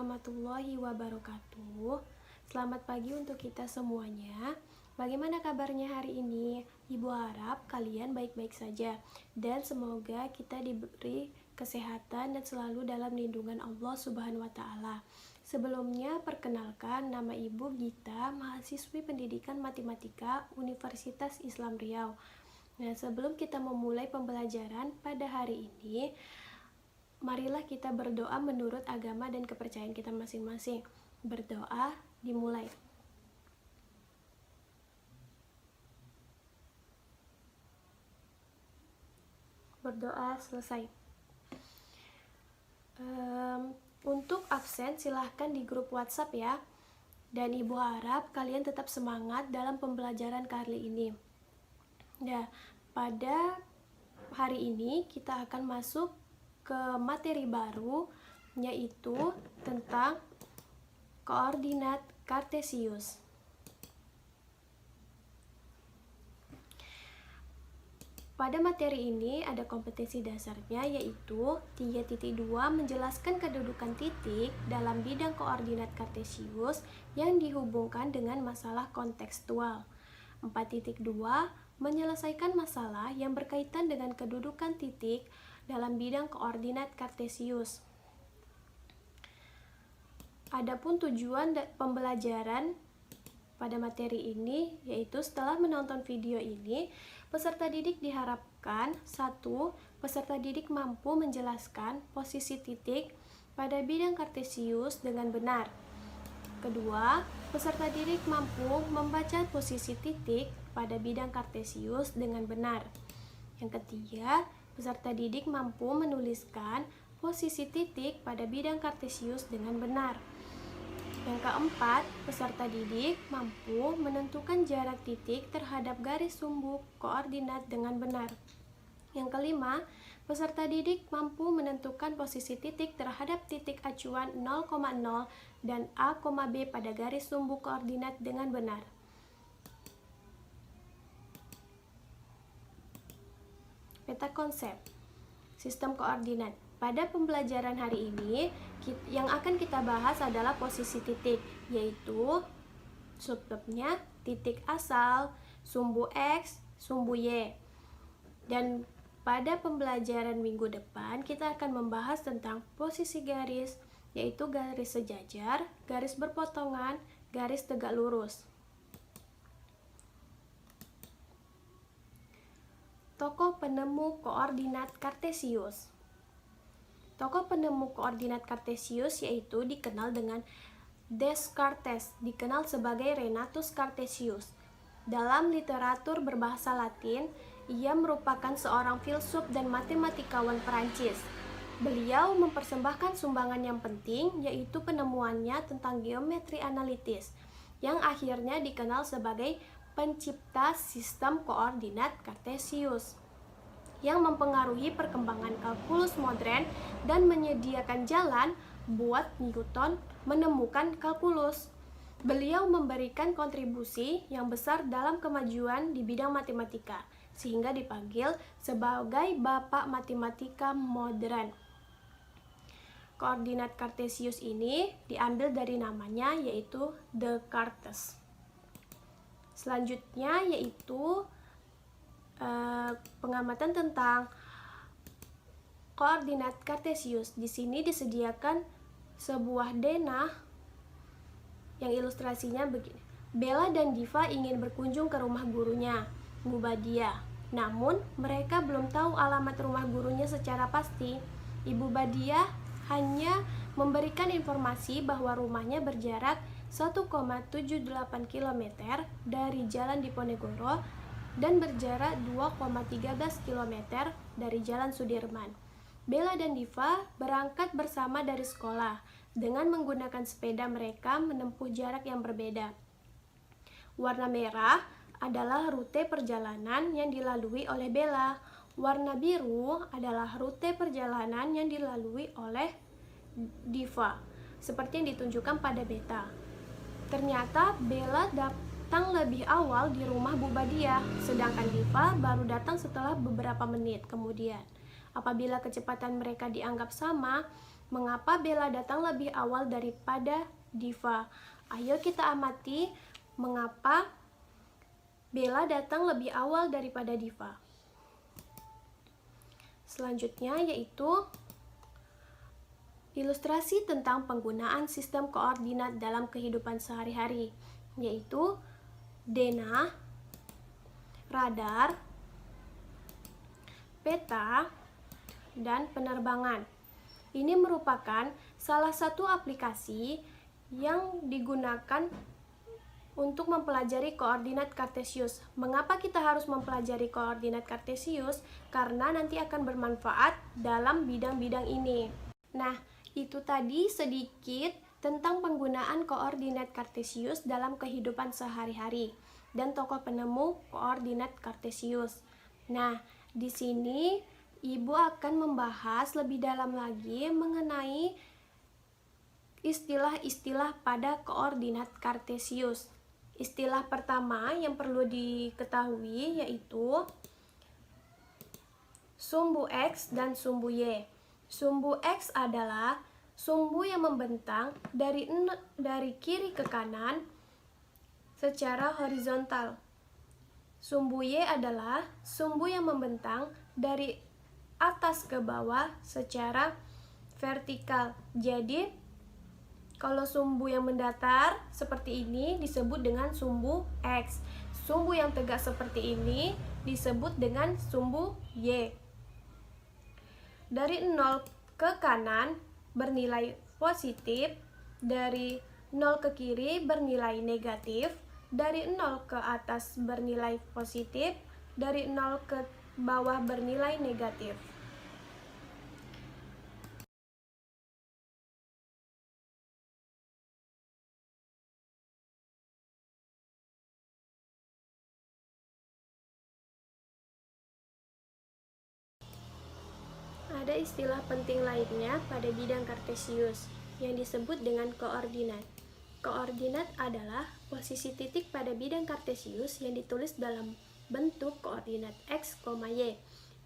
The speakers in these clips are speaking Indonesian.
warahmatullahi wabarakatuh. Selamat pagi untuk kita semuanya. Bagaimana kabarnya hari ini? Ibu harap kalian baik-baik saja dan semoga kita diberi kesehatan dan selalu dalam lindungan Allah Subhanahu wa taala. Sebelumnya perkenalkan, nama Ibu Gita, mahasiswi Pendidikan Matematika Universitas Islam Riau. Nah, sebelum kita memulai pembelajaran pada hari ini, marilah kita berdoa menurut agama dan kepercayaan kita masing-masing. Berdoa dimulai. Berdoa selesai. Untuk absen silahkan di grup WhatsApp ya. Dan Ibu harap kalian tetap semangat dalam pembelajaran kali ini. Nah, pada hari ini kita akan masuk ke materi baru, yaitu tentang koordinat kartesius. Pada materi ini ada kompetensi dasarnya, yaitu 3.2 menjelaskan kedudukan titik dalam bidang koordinat kartesius yang dihubungkan dengan masalah kontekstual. 4.2 menyelesaikan masalah yang berkaitan dengan kedudukan titik dalam bidang koordinat kartesius. Adapun tujuan pembelajaran pada materi ini yaitu setelah menonton video ini, peserta didik diharapkan 1. Peserta didik mampu menjelaskan posisi titik pada bidang kartesius dengan benar. 2. Peserta didik mampu membaca posisi titik pada bidang kartesius dengan benar. Yang ketiga, peserta didik mampu menuliskan posisi titik pada bidang kartesius dengan benar. Yang keempat, peserta didik mampu menentukan jarak titik terhadap garis sumbu koordinat dengan benar. Yang kelima, peserta didik mampu menentukan posisi titik terhadap titik acuan 0,0 dan A, B pada garis sumbu koordinat dengan benar. Peta konsep sistem koordinat. Pada pembelajaran hari ini, yang akan kita bahas adalah posisi titik, yaitu subbabnya titik asal, sumbu X, sumbu Y. Dan pada pembelajaran minggu depan, kita akan membahas tentang posisi garis, yaitu garis sejajar, garis berpotongan, garis tegak lurus. Tokoh penemu koordinat kartesius. Tokoh penemu koordinat kartesius yaitu dikenal dengan Descartes, dikenal sebagai Renatus Cartesius. Dalam literatur berbahasa Latin, ia merupakan seorang filsuf dan matematikawan Perancis. Beliau mempersembahkan sumbangan yang penting, yaitu penemuannya tentang geometri analitis, yang akhirnya dikenal sebagai pencipta sistem koordinat kartesius, yang mempengaruhi perkembangan kalkulus modern dan menyediakan jalan buat Newton menemukan kalkulus. Beliau memberikan kontribusi yang besar dalam kemajuan di bidang matematika, sehingga dipanggil sebagai Bapak Matematika Modern. Koordinat kartesius ini diambil dari namanya, yaitu Descartes. Selanjutnya yaitu pengamatan tentang koordinat kartesius. Di sini disediakan sebuah denah yang ilustrasinya begini. Bella dan Diva ingin berkunjung ke rumah gurunya, Bu Badia. Namun, mereka belum tahu alamat rumah gurunya secara pasti. Ibu Badia hanya memberikan informasi bahwa rumahnya berjarak 1,78 km dari Jalan Diponegoro dan berjarak 2,13 km dari Jalan Sudirman. Bella dan Diva berangkat bersama dari sekolah dengan menggunakan sepeda mereka menempuh jarak yang berbeda. Warna merah adalah rute perjalanan yang dilalui oleh Bella. Warna biru adalah rute perjalanan yang dilalui oleh Diva, seperti yang ditunjukkan pada beta. Ternyata Bella datang lebih awal di rumah Bu Badia, sedangkan Diva baru datang setelah beberapa menit kemudian. Apabila kecepatan mereka dianggap sama, Mengapa Bella datang lebih awal daripada Diva? Ayo kita amati mengapa Bella datang lebih awal daripada Diva. Selanjutnya yaitu ilustrasi tentang penggunaan sistem koordinat dalam kehidupan sehari-hari, yaitu denah, radar, peta, dan penerbangan. Ini merupakan salah satu aplikasi yang digunakan untuk mempelajari koordinat Kartesius. Mengapa kita harus mempelajari koordinat Kartesius? Karena nanti akan bermanfaat dalam bidang-bidang ini. Nah, itu tadi sedikit tentang penggunaan koordinat Kartesius dalam kehidupan sehari-hari dan tokoh penemu koordinat Kartesius. Nah, di sini Ibu akan membahas lebih dalam lagi mengenai istilah-istilah pada koordinat Kartesius. Istilah pertama yang perlu diketahui yaitu sumbu X dan sumbu Y. Sumbu X adalah sumbu yang membentang dari kiri ke kanan secara horizontal. Sumbu Y adalah sumbu yang membentang dari atas ke bawah secara vertikal. Jadi, kalau sumbu yang mendatar seperti ini disebut dengan sumbu X. Sumbu yang tegak seperti ini disebut dengan sumbu Y. Dari 0 ke kanan bernilai positif, dari 0 ke kiri bernilai negatif, dari 0 ke atas bernilai positif, dari 0 ke bawah bernilai negatif. Ada istilah penting lainnya pada bidang Kartesius yang disebut dengan koordinat. Koordinat adalah posisi titik pada bidang Kartesius yang ditulis dalam bentuk koordinat X, Y.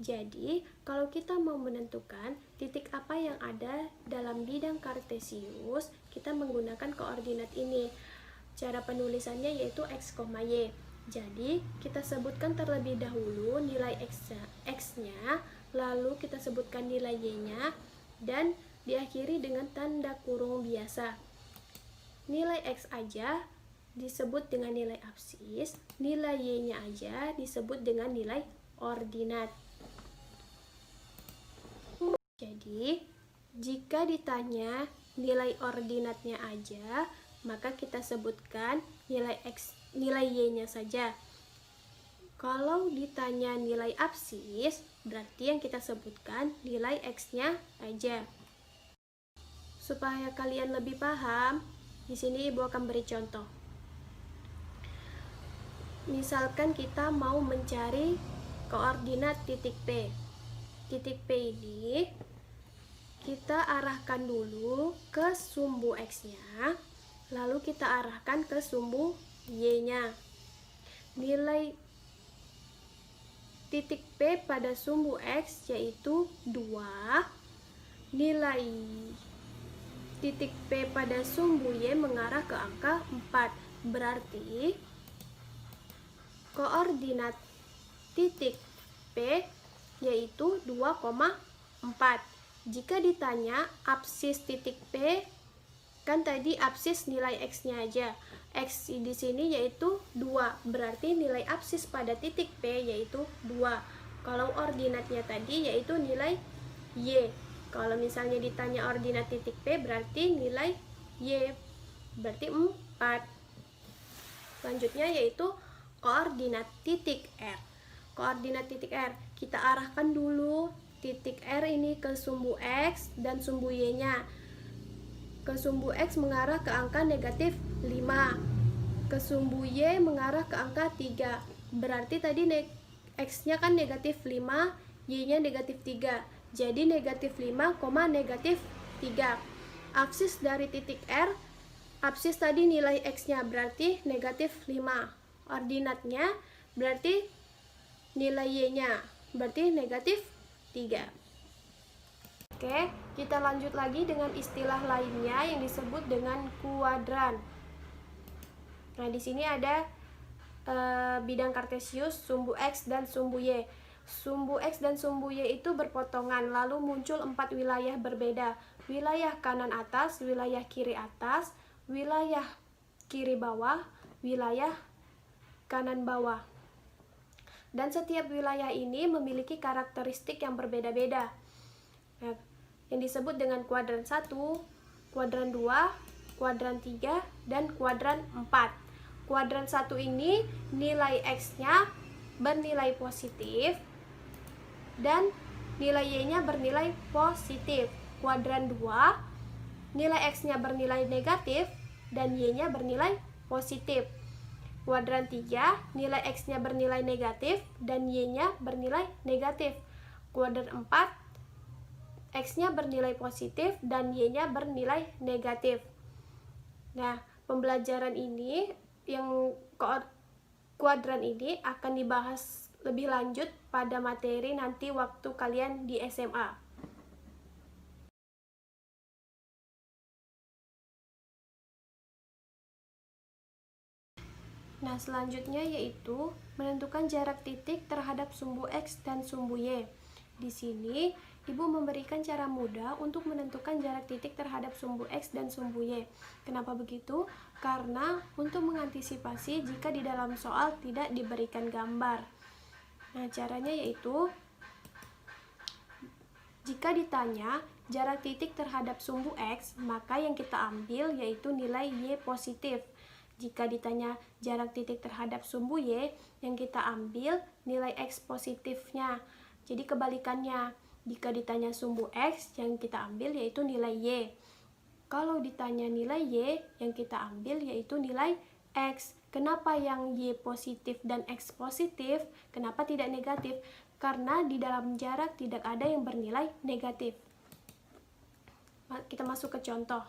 Jadi, kalau kita mau menentukan titik apa yang ada dalam bidang Kartesius, kita menggunakan koordinat ini. Cara penulisannya yaitu X, Y. Jadi, kita sebutkan terlebih dahulu nilai X-nya, lalu kita sebutkan nilai Y-nya, dan diakhiri dengan tanda kurung biasa. Nilai X aja disebut dengan nilai absis, nilai Y-nya aja disebut dengan nilai ordinat. Jadi, jika ditanya nilai ordinatnya aja, maka kita sebutkan nilai X, nilai Y-nya saja. Kalau ditanya nilai absis, berarti yang kita sebutkan nilai X-nya aja. Supaya kalian lebih paham, di sini Ibu akan beri contoh. Misalkan kita mau mencari koordinat titik P. Titik P ini kita arahkan dulu ke sumbu X-nya, lalu kita arahkan ke sumbu Y-nya. Nilai titik P pada sumbu X yaitu 2. Nilai titik P pada sumbu Y mengarah ke angka 4. Berarti koordinat titik P yaitu 2,4. Jika ditanya absis titik P, kan tadi absis nilai X-nya aja. X di sini yaitu 2, berarti nilai absis pada titik P yaitu 2. Kalau ordinatnya tadi yaitu nilai Y. Kalau misalnya ditanya ordinat titik P berarti nilai Y, berarti 4. Selanjutnya yaitu koordinat titik R. Koordinat titik R, kita arahkan dulu titik R ini ke sumbu X dan sumbu Y-nya. Ke sumbu X mengarah ke angka negatif 5, ke sumbu Y mengarah ke angka 3. Berarti tadi X-nya kan negatif 5, Y-nya negatif 3. Jadi negatif 5, negatif 3. Absis dari titik R, absis tadi nilai X-nya berarti negatif 5. Ordinatnya berarti nilai Y-nya berarti negatif 3. Oke. Kita lanjut lagi dengan istilah lainnya yang disebut dengan kuadran. Nah, di sini ada bidang kartesius, sumbu X dan sumbu Y. Sumbu X dan sumbu Y itu berpotongan, lalu muncul 4 wilayah berbeda. Wilayah kanan atas, wilayah kiri atas, wilayah kiri bawah, wilayah kanan bawah. Dan setiap wilayah ini memiliki karakteristik yang berbeda-beda. Nah, yang disebut dengan kuadran 1, kuadran 2, kuadran 3, dan kuadran 4. Kuadran 1 ini nilai X-nya bernilai positif dan nilai Y-nya bernilai positif. Kuadran 2, nilai X-nya bernilai negatif dan Y-nya bernilai positif. Kuadran 3, nilai X-nya bernilai negatif dan Y-nya bernilai negatif. Kuadran 4, X-nya bernilai positif dan Y-nya bernilai negatif. Nah, pembelajaran ini yang kuadran ini akan dibahas lebih lanjut pada materi nanti waktu kalian di SMA. Nah, selanjutnya yaitu menentukan jarak titik terhadap sumbu X dan sumbu Y. Di sini, Ibu memberikan cara mudah untuk menentukan jarak titik terhadap sumbu X dan sumbu Y. Kenapa begitu? Karena untuk mengantisipasi jika di dalam soal tidak diberikan gambar. Nah, caranya yaitu jika ditanya jarak titik terhadap sumbu X, maka yang kita ambil yaitu nilai Y positif. Jika ditanya jarak titik terhadap sumbu Y, yang kita ambil nilai X positifnya. Jadi kebalikannya, jika ditanya sumbu X, yang kita ambil yaitu nilai Y. Kalau ditanya nilai Y, yang kita ambil yaitu nilai X. Kenapa yang Y positif dan X positif? Kenapa tidak negatif? Karena di dalam jarak tidak ada yang bernilai negatif. Kita masuk ke contoh.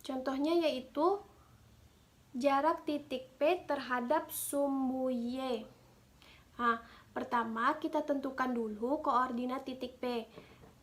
Contohnya yaitu jarak titik P terhadap sumbu Y. Nah, pertama kita tentukan dulu koordinat titik P.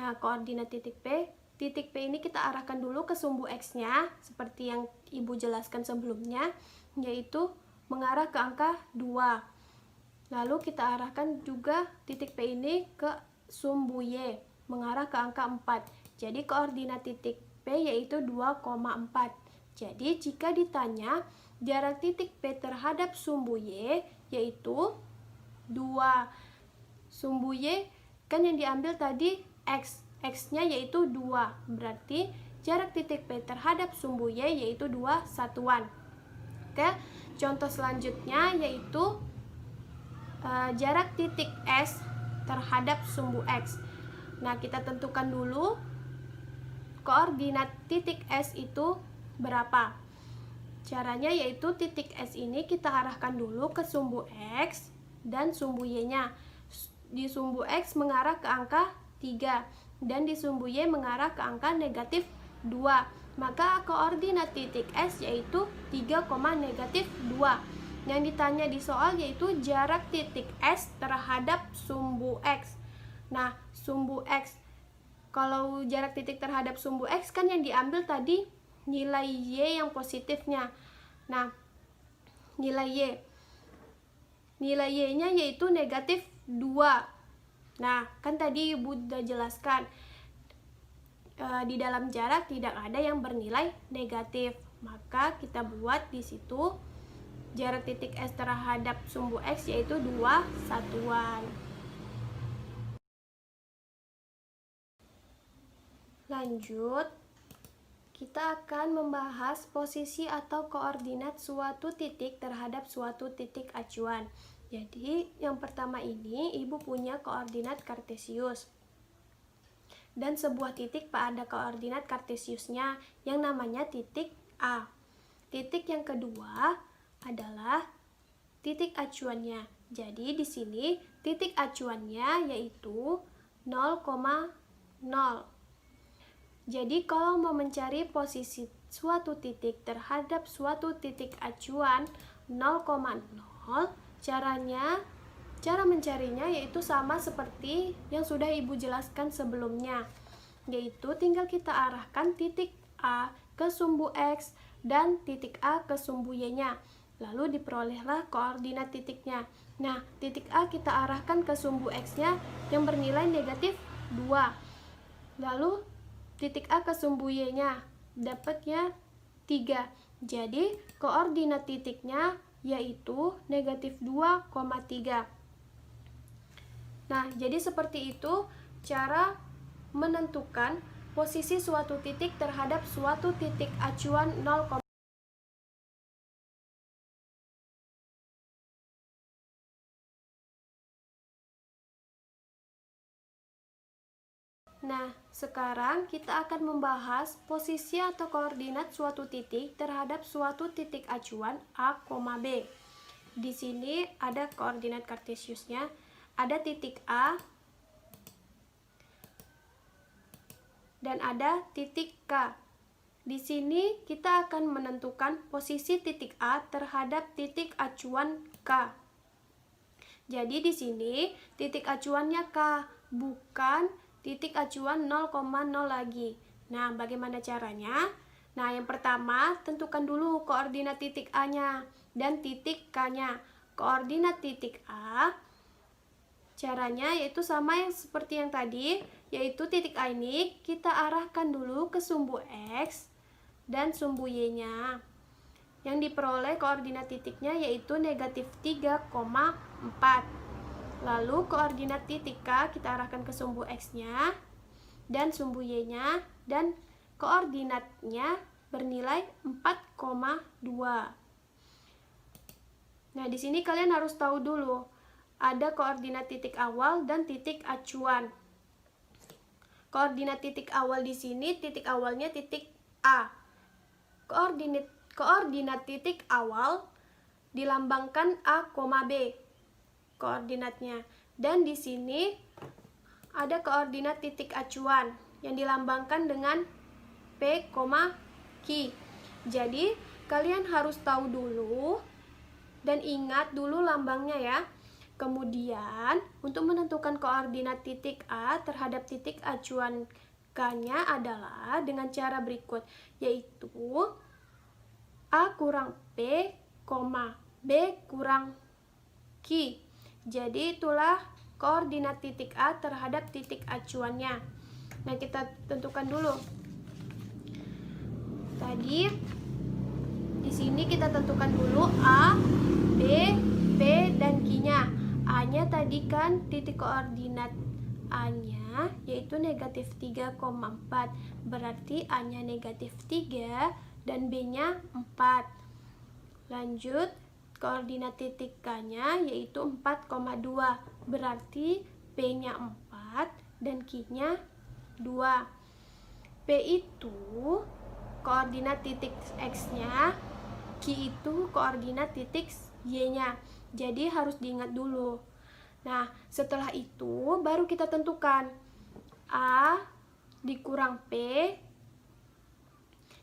Nah, koordinat titik P ini kita arahkan dulu ke sumbu X-nya, seperti yang Ibu jelaskan sebelumnya, yaitu mengarah ke angka 2. Lalu kita arahkan juga titik P ini ke sumbu Y, mengarah ke angka 4. Jadi koordinat titik P yaitu 2,4. Jadi jika ditanya jarak titik P terhadap sumbu Y yaitu 2. Sumbu Y kan yang diambil tadi X. X-nya yaitu 2. Berarti jarak titik P terhadap sumbu Y yaitu 2 satuan. Oke, contoh selanjutnya yaitu jarak titik S terhadap sumbu X. Nah, kita tentukan dulu koordinat titik S itu berapa. Caranya yaitu titik S ini kita arahkan dulu ke sumbu X dan sumbu Y-nya. Di sumbu X mengarah ke angka 3 dan di sumbu Y mengarah ke angka negatif 2. Maka koordinat titik S yaitu 3, negatif 2. Yang ditanya di soal yaitu jarak titik S terhadap sumbu X. Nah, sumbu X, kalau jarak titik terhadap sumbu X kan yang diambil tadi nilai Y yang positifnya. Nah, nilai Y-nya yaitu negatif 2. Nah, kan tadi Ibu sudah jelaskan di dalam jarak tidak ada yang bernilai negatif. Maka kita buat di situ jarak titik S terhadap sumbu X yaitu 2 satuan. Lanjut, kita akan membahas posisi atau koordinat suatu titik terhadap suatu titik acuan. Jadi, yang pertama ini Ibu punya koordinat kartesius. Dan sebuah titik pada koordinat kartesiusnya yang namanya titik A. Titik yang kedua adalah titik acuannya. Jadi, di sini titik acuannya yaitu 0,0. Jadi kalau mau mencari posisi suatu titik terhadap suatu titik acuan 0,0, caranya Cara mencarinya yaitu sama seperti yang sudah Ibu jelaskan sebelumnya, yaitu tinggal kita arahkan titik A ke sumbu X dan titik A ke sumbu Y-nya. Lalu diperolehlah koordinat titiknya. Nah, titik A kita arahkan ke sumbu X-nya yang bernilai negatif 2. Lalu titik A ke sumbu Y-nya dapatnya 3. Jadi koordinat titiknya yaitu negatif 2,3. Nah, jadi seperti itu cara menentukan posisi suatu titik terhadap suatu titik acuan 0, Nah, sekarang kita akan membahas posisi atau koordinat suatu titik terhadap suatu titik acuan A, B. Di sini ada koordinat kartesiusnya, ada titik A dan ada titik K. Di sini kita akan menentukan posisi titik A terhadap titik acuan K. Jadi di sini titik acuannya K, bukan titik acuan 0,0 lagi. Nah, bagaimana caranya? Nah, yang pertama, tentukan dulu koordinat titik A-nya dan titik K-nya. Koordinat titik A, caranya yaitu sama yang seperti yang tadi, yaitu titik A ini kita arahkan dulu ke sumbu X dan sumbu Y-nya. Yang diperoleh koordinat titiknya yaitu negatif 3,4. Lalu koordinat titik K kita arahkan ke sumbu X-nya dan sumbu Y-nya, dan koordinatnya bernilai 4,2. Nah, di sini kalian harus tahu dulu ada koordinat titik awal dan titik acuan. Koordinat titik awal di sini, titik awalnya titik A. Koordinat titik awal dilambangkan A, B koordinatnya. Dan di sini ada koordinat titik acuan yang dilambangkan dengan P, Q. Jadi kalian harus tahu dulu dan ingat dulu lambangnya ya. Kemudian untuk menentukan koordinat titik A terhadap titik acuan K-nya adalah dengan cara berikut, yaitu A kurang P, B kurang Q. Jadi itulah koordinat titik A terhadap titik acuannya. Nah, kita tentukan dulu. Tadi di sini kita tentukan dulu A, B, P, dan Q-nya. A-nya tadi kan titik koordinat A-nya yaitu negatif 3,4. Berarti A-nya negatif 3 dan B-nya 4. Lanjut, koordinat titik K-nya yaitu 4,2. Berarti P-nya 4 dan Q-nya 2. P itu koordinat titik X-nya, Q itu koordinat titik Y-nya. Jadi harus diingat dulu. Nah, setelah itu baru kita tentukan A dikurang P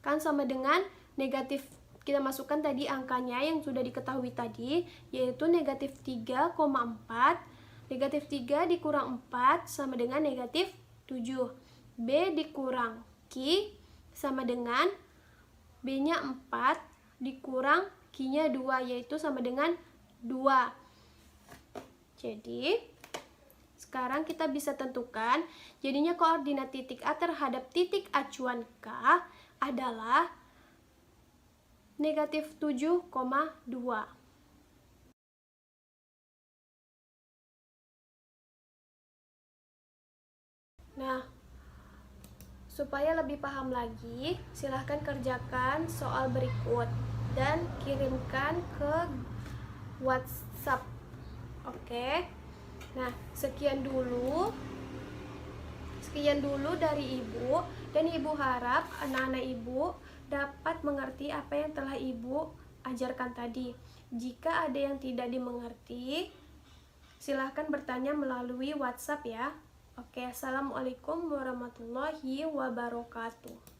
kan sama dengan negatif, kita masukkan tadi angkanya yang sudah diketahui tadi, yaitu negatif 3,4. Negatif 3 dikurang 4 sama dengan negatif 7. B dikurang Q sama dengan B-nya 4 dikurang Q-nya 2, yaitu sama dengan 2. Jadi sekarang kita bisa tentukan, jadinya koordinat titik A terhadap titik acuan K adalah negatif 7,2. Nah, supaya lebih paham lagi, silahkan kerjakan soal berikut dan kirimkan ke WhatsApp. Oke. Nah, sekian dulu dari Ibu, dan Ibu harap anak-anak Ibu dapat mengerti apa yang telah Ibu ajarkan tadi. Jika ada yang tidak dimengerti, silahkan bertanya melalui WhatsApp ya. Oke, assalamualaikum warahmatullahi wabarakatuh.